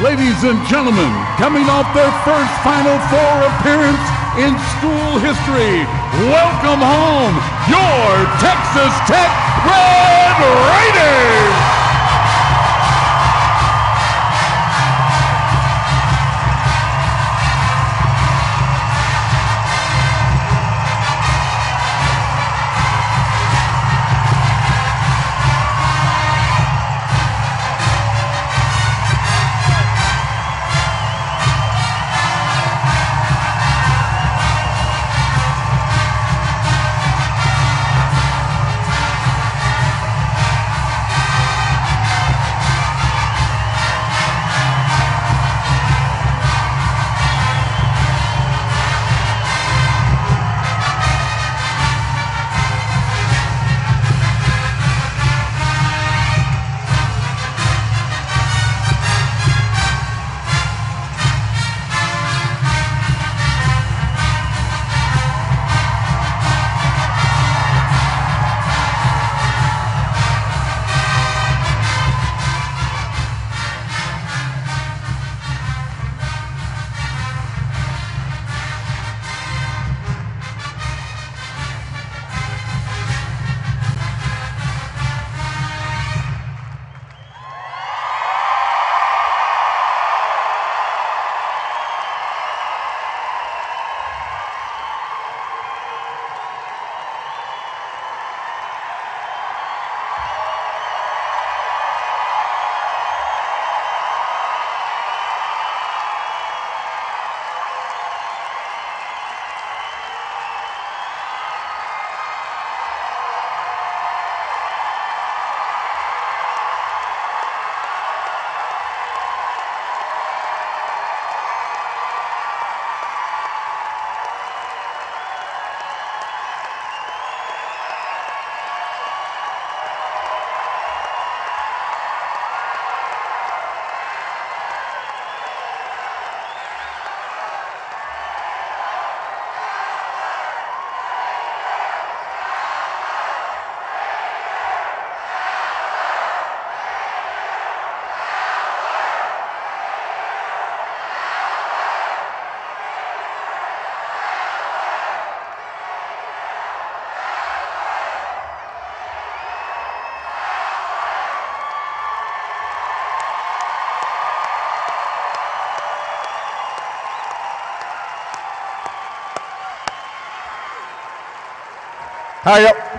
Ladies and gentlemen, coming off their first Final Four appearance in school history, welcome home your Texas Tech Red Raiders!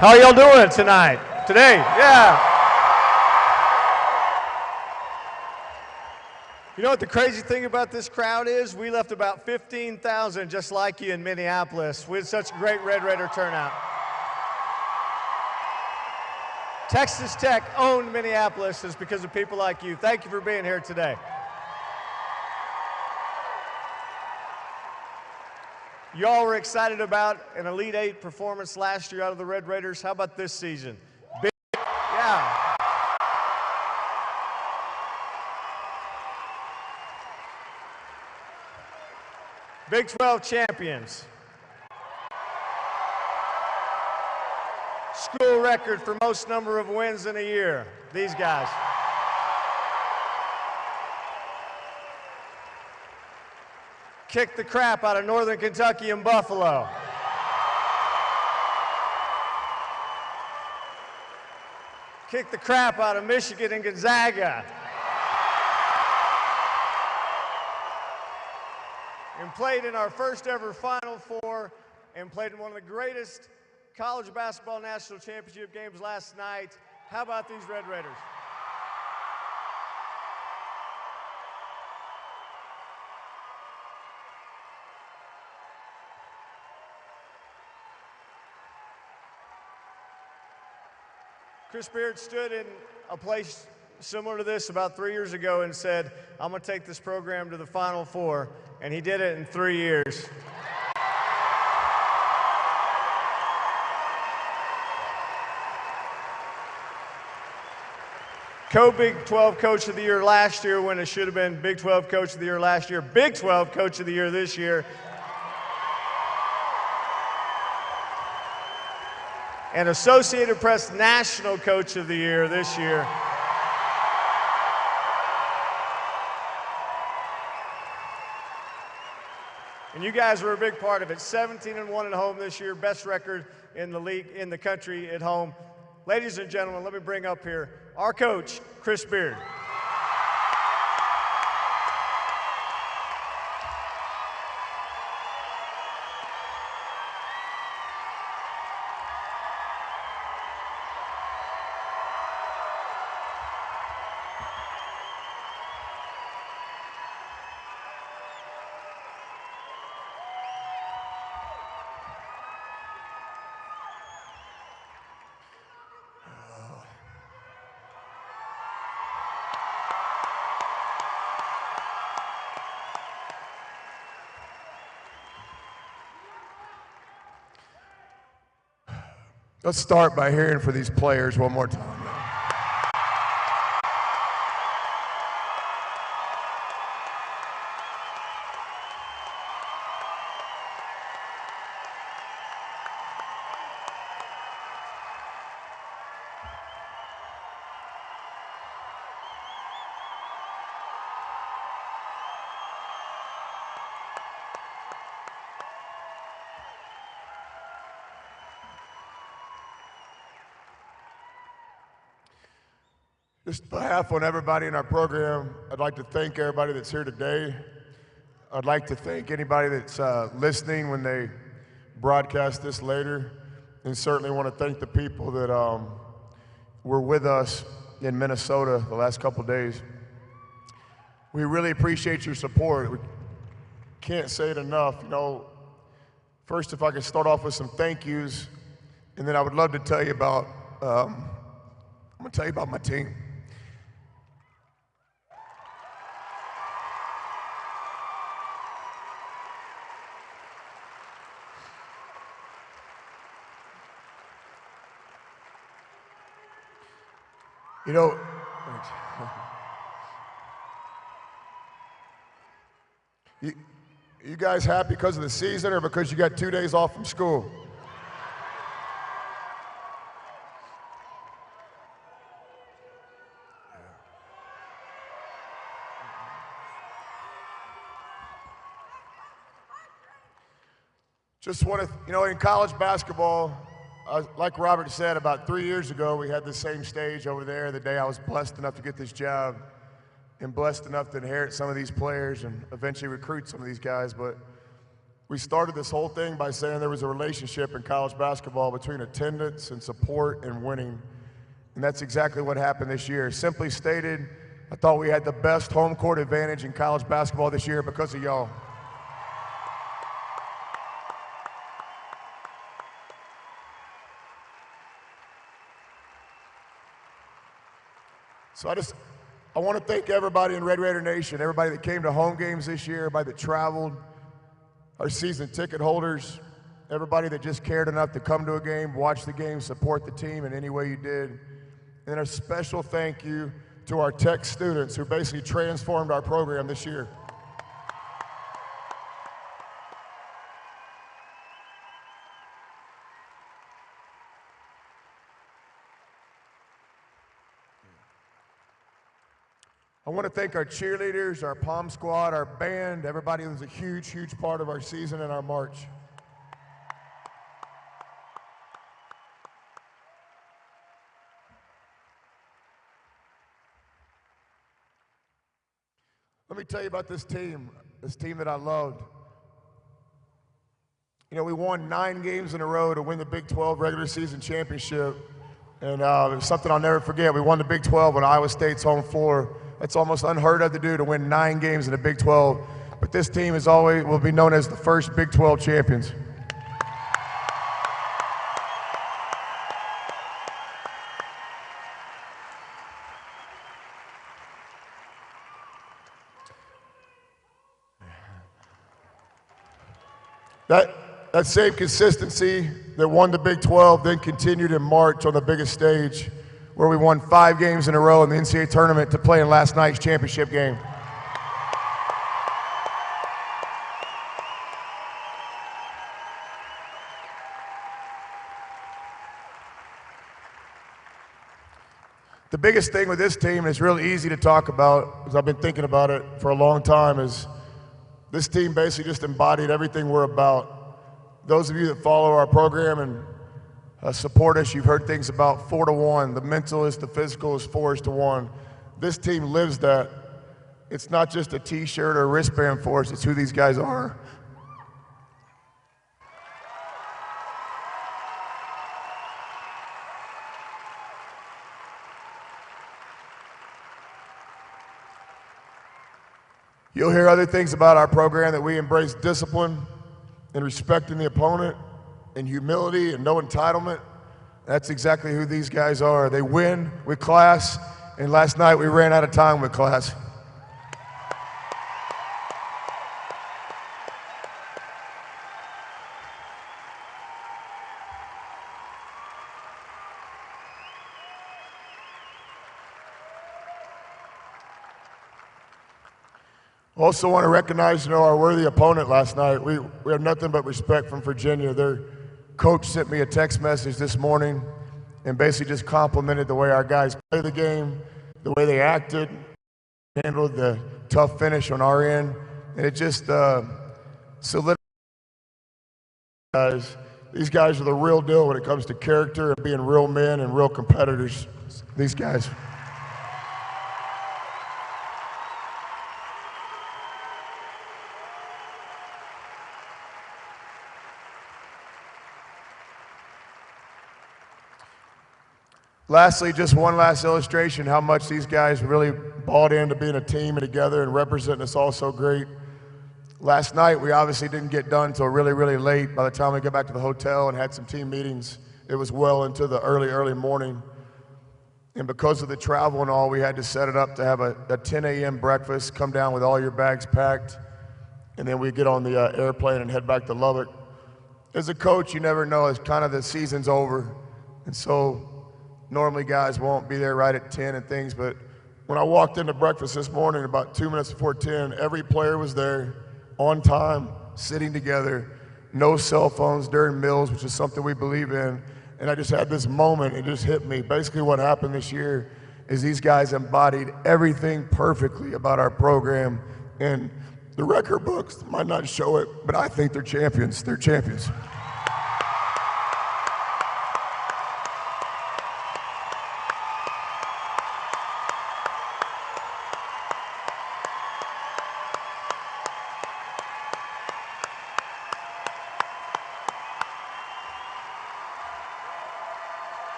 How y'all doing tonight? Today? Yeah. You know what the crazy thing about this crowd is? We left about 15,000 just like you in Minneapolis. We had such a great Red Raider turnout. Texas Tech owned Minneapolis is because of people like you. Thank you for being here today. Y'all were excited about an Elite Eight performance last year out of the Red Raiders. How about this season? Big, yeah. Big 12 champions. School record for most number of wins in a year. These guys. Kicked the crap out of Northern Kentucky and Buffalo. Kicked the crap out of Michigan and Gonzaga. And played in our first ever Final Four and played in one of the greatest college basketball national championship games last night. How about these Red Raiders? Chris Beard stood in a place similar to this about 3 years ago and said, I'm going to take this program to the Final Four, and he did it in 3 years. Co-Big 12 Coach of the Year last year when it should have been Big 12 Coach of the Year last year, Big 12 Coach of the Year this year. And Associated Press National Coach of the Year this year. And you guys were a big part of it. 17-1 at home this year, best record in the league, in the country at home. Ladies and gentlemen, let me bring up here our coach, Chris Beard. Let's start by hearing for these players one more time. Just behalf on everybody in our program, I'd like to thank everybody that's here today. I'd like to thank anybody that's listening when they broadcast this later, and certainly want to thank the people that were with us in Minnesota the last couple days. We really appreciate your support. We can't say it enough. You know, first, if I could start off with some thank yous, and then I would love to tell you about, I'm going to tell you about my team. You know, you guys happy because of the season or because you got 2 days off from school? Just want to, you know, in college basketball, like Robert said, about 3 years ago, we had the same stage over there the day I was blessed enough to get this job and blessed enough to inherit some of these players and eventually recruit some of these guys. But we started this whole thing by saying there was a relationship in college basketball between attendance and support and winning. And that's exactly what happened this year. Simply stated, I thought we had the best home court advantage in college basketball this year because of y'all. So I want to thank everybody in Red Raider Nation, everybody that came to home games this year, everybody that traveled, our season ticket holders, everybody that just cared enough to come to a game, watch the game, support the team in any way you did. And a special thank you to our tech students who basically transformed our program this year. I want to thank our cheerleaders, our pom squad, our band, everybody who was a huge, huge part of our season and our march. Let me tell you about this team that I loved. You know, we won 9 games in a row to win the Big 12 regular season championship. And it was something I'll never forget. We won the Big 12 on Iowa State's home floor. That's almost unheard of to do, to win 9 games in the Big 12. But this team is always will be known as the first Big 12 champions. That same consistency that won the Big 12 then continued in March on the biggest stage, where we won 5 games in a row in the NCAA tournament to play in last night's championship game. The biggest thing with this team, and it's really easy to talk about, because I've been thinking about it for a long time, is This team basically just embodied everything we're about. Those of you that follow our program and support us, you've heard things about 4-to-1. The mental is the physical is 4-to-1. This team lives that. It's not just a t-shirt or a wristband for us, it's who these guys are. You'll hear other things about our program, that we embrace discipline and respecting the opponent and humility and no entitlement. That's exactly who these guys are. They win with class, and last night we ran out of time with class. Also want to recognize, our worthy opponent last night. We have nothing but respect from Virginia. Their coach sent me a text message this morning and basically just complimented the way our guys play the game, the way they acted, handled the tough finish on our end, and it just solidified guys. These guys are the real deal when it comes to character and being real men and real competitors. These guys. Lastly, just one last illustration how much these guys really bought into being a team and together and representing us all so great. Last night, we obviously didn't get done until really, really late. By the time we got back to the hotel and had some team meetings, it was well into the early morning. And because of the travel and all, we had to set it up to have a 10 a.m. breakfast, come down with all your bags packed, and then we get on the airplane and head back to Lubbock. As a coach, you never know, it's kind of the season's over. And so normally guys won't be there right at 10 and things, but when I walked into breakfast this morning about 2 minutes before 10, every player was there on time, sitting together, no cell phones during meals, which is something we believe in. And I just had this moment, it just hit me. Basically what happened this year is these guys embodied everything perfectly about our program. And the record books might not show it, but I think they're champions. They're champions.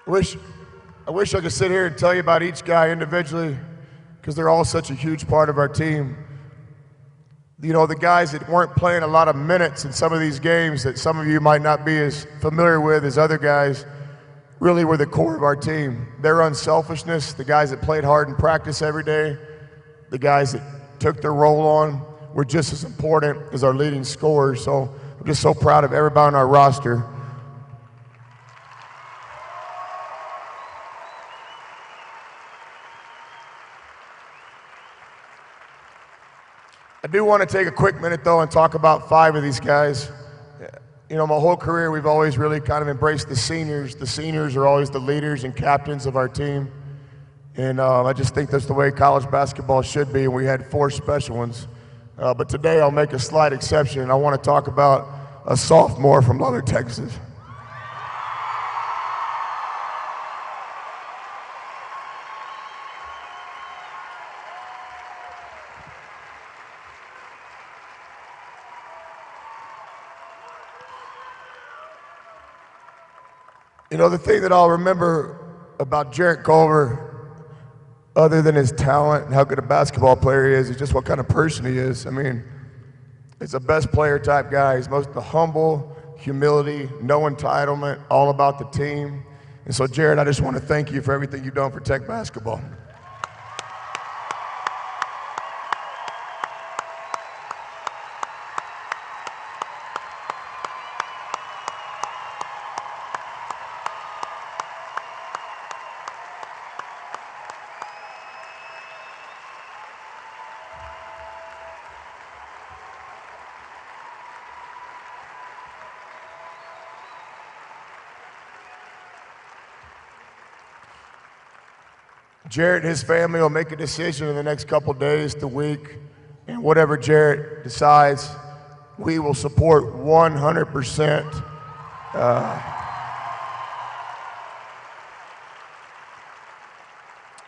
I wish I could sit here and tell you about each guy individually, because they're all such a huge part of our team. The guys that weren't playing a lot of minutes in some of these games that some of you might not be as familiar with as other guys really were the core of our team. Their unselfishness, the guys that played hard in practice every day, the guys that took their role on were just as important as our leading scorers. So I'm just so proud of everybody on our roster. I do want to take a quick minute, though, and talk about 5 of these guys. My whole career, we've always really kind of embraced the seniors. The seniors are always the leaders and captains of our team. And I just think that's the way college basketball should be, and we had 4 special ones. But today, I'll make a slight exception. I want to talk about a sophomore from Lubbock, Texas. The thing that I'll remember about Jarrett Culver, other than his talent and how good a basketball player he is just what kind of person he is. I mean, he's a best player type guy. He's most humble, humility, no entitlement, all about the team. And so, Jarrett, I just want to thank you for everything you've done for Tech basketball. Jarrett and his family will make a decision in the next couple days to week, and whatever Jarrett decides, we will support 100%.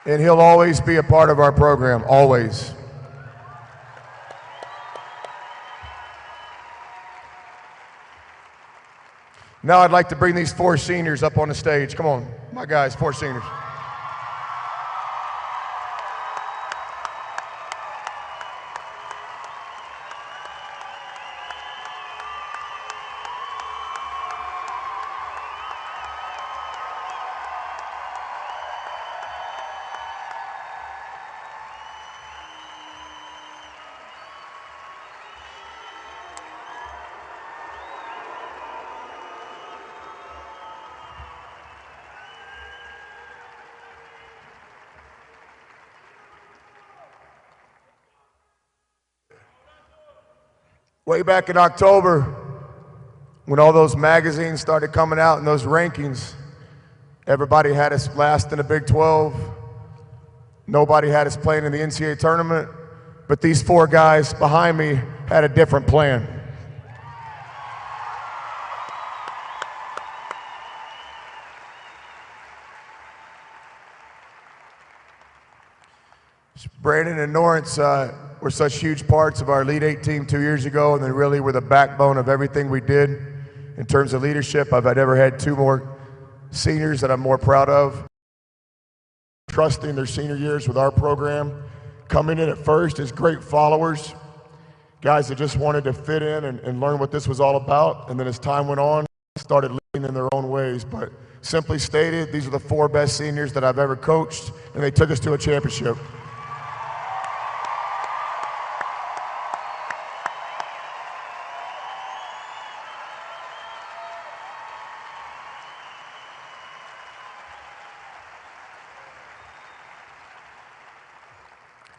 And he'll always be a part of our program, always. Now I'd like to bring these 4 seniors up on the stage. Come on, my guys, 4 seniors. Way back in October, when all those magazines started coming out and those rankings, everybody had us last in the Big 12. Nobody had us playing in the NCAA tournament, but these 4 guys behind me had a different plan. Brandon and Norense were such huge parts of our Elite 8 team 2 years ago, and they really were the backbone of everything we did in terms of leadership. I've never had 2 more seniors that I'm more proud of. Trusting their senior years with our program, coming in at first as great followers, guys that just wanted to fit in and learn what this was all about, and then as time went on, started leading in their own ways. But simply stated, these are the 4 best seniors that I've ever coached, and they took us to a championship.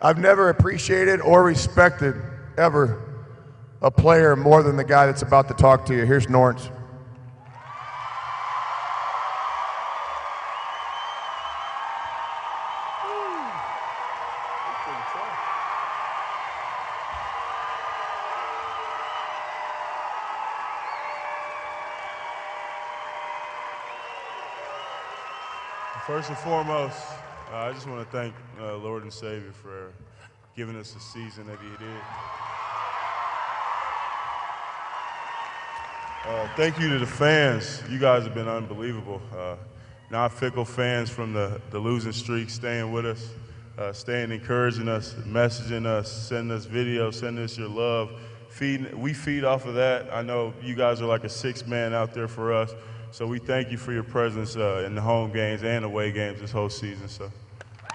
I've never appreciated or respected, ever, a player more than the guy that's about to talk to you. Here's Norense. First and foremost, I just want to thank Lord and Savior for giving us the season that He did. Thank you to the fans. You guys have been unbelievable. Non-fickle fans from the losing streak staying with us, staying encouraging us, messaging us, sending us videos, sending us your love. We feed off of that. I know you guys are like a 6th man out there for us. So we thank you for your presence in the home games and away games this whole season. So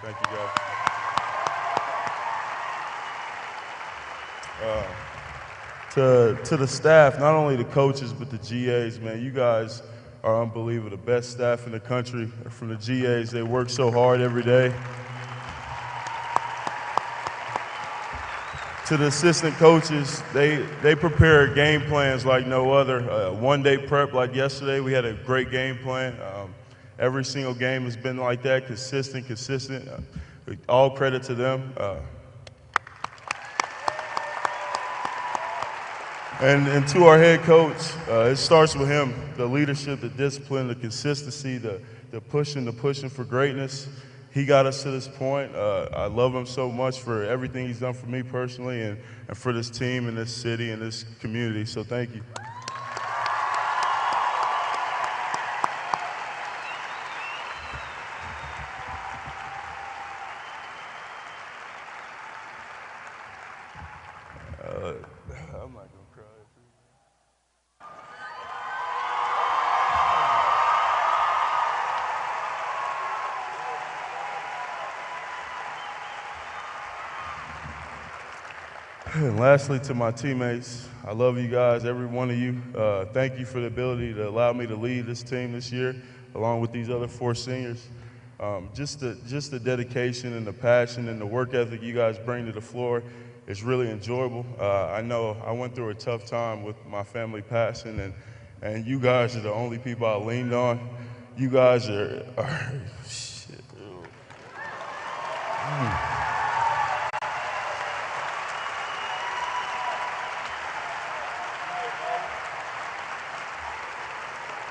thank you, guys. To the staff, not only the coaches, but the GAs, man, you guys are unbelievable. The best staff in the country. From the GAs, they work so hard every day. To the assistant coaches, they prepare game plans like no other. One-day prep like yesterday, we had a great game plan. Every single game has been like that, consistent. All credit to them. And to our head coach, it starts with him, the leadership, the discipline, the consistency, the pushing for greatness. He got us to this point. I love him so much for everything he's done for me personally and for this team and this city and this community, so thank you. I'm not gonna cry. And lastly, to my teammates, I love you guys, every one of you. Thank you for the ability to allow me to lead this team this year, along with these other 4 seniors. Just the dedication and the passion and the work ethic you guys bring to the floor is really enjoyable. I know I went through a tough time with my family passing, and you guys are the only people I leaned on. You guys are shit.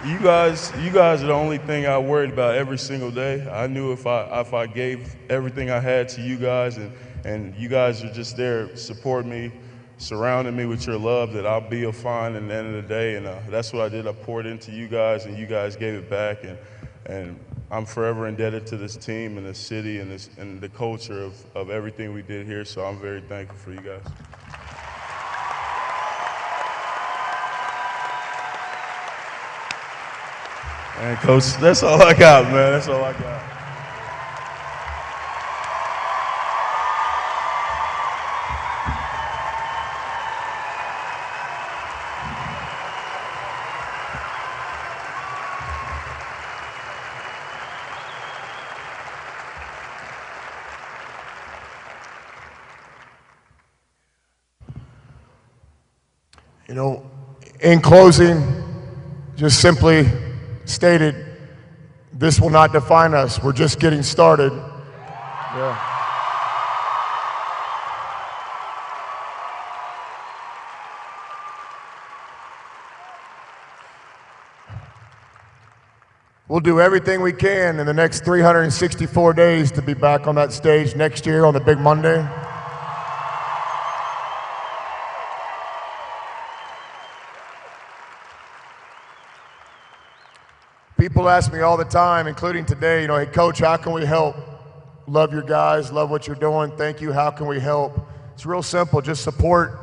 You guys are the only thing I worried about every single day. I knew if I gave everything I had to you guys, and you guys are just there supporting me, surrounding me with your love, that I'll be fine at the end of the day. And that's what I did. I poured into you guys, and you guys gave it back. And I'm forever indebted to this team and the city and the culture of everything we did here. So I'm very thankful for you guys. And Coach, that's all I got, man. That's all I got. You know, in closing, just simply stated, this will not define us. We're just getting started. Yeah. We'll do everything we can in the next 364 days to be back on that stage next year on the big Monday. People ask me all the time, including today, you know, hey, Coach, how can we help? Love your guys, love what you're doing. Thank you. How can we help? It's real simple. Just support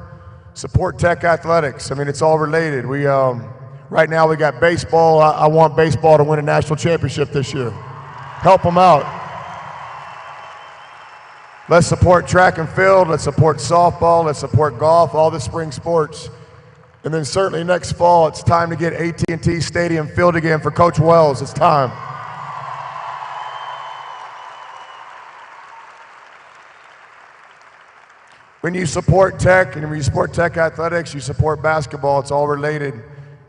Tech Athletics. I mean, it's all related. We right now we got baseball. I want baseball to win a national championship this year. Help them out. Let's support track and field. Let's support softball. Let's support golf, all the spring sports. And then certainly next fall, it's time to get AT&T Stadium filled again for Coach Wells. It's time. When you support Tech and when you support Tech Athletics, you support basketball. It's all related.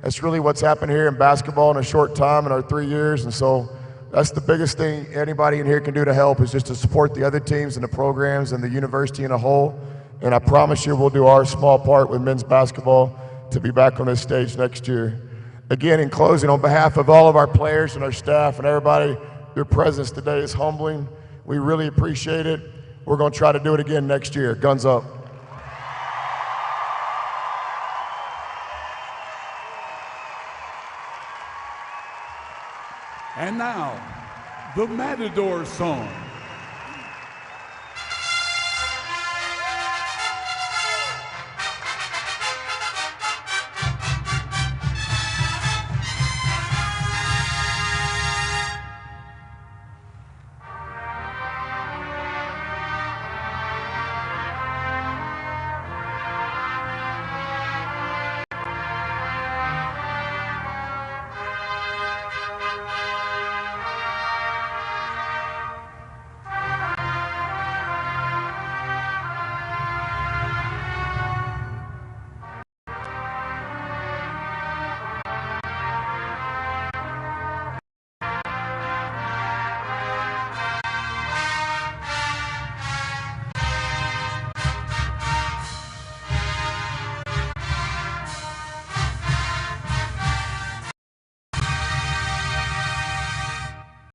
That's really what's happened here in basketball in a short time in our 3 years. And so that's the biggest thing anybody in here can do to help, is just to support the other teams and the programs and the university in a whole. And I promise you we'll do our small part with men's basketball to be back on this stage next year. Again, in closing, on behalf of all of our players and our staff and everybody, your presence today is humbling. We really appreciate it. We're going to try to do it again next year. Guns up. And now, the Matador song.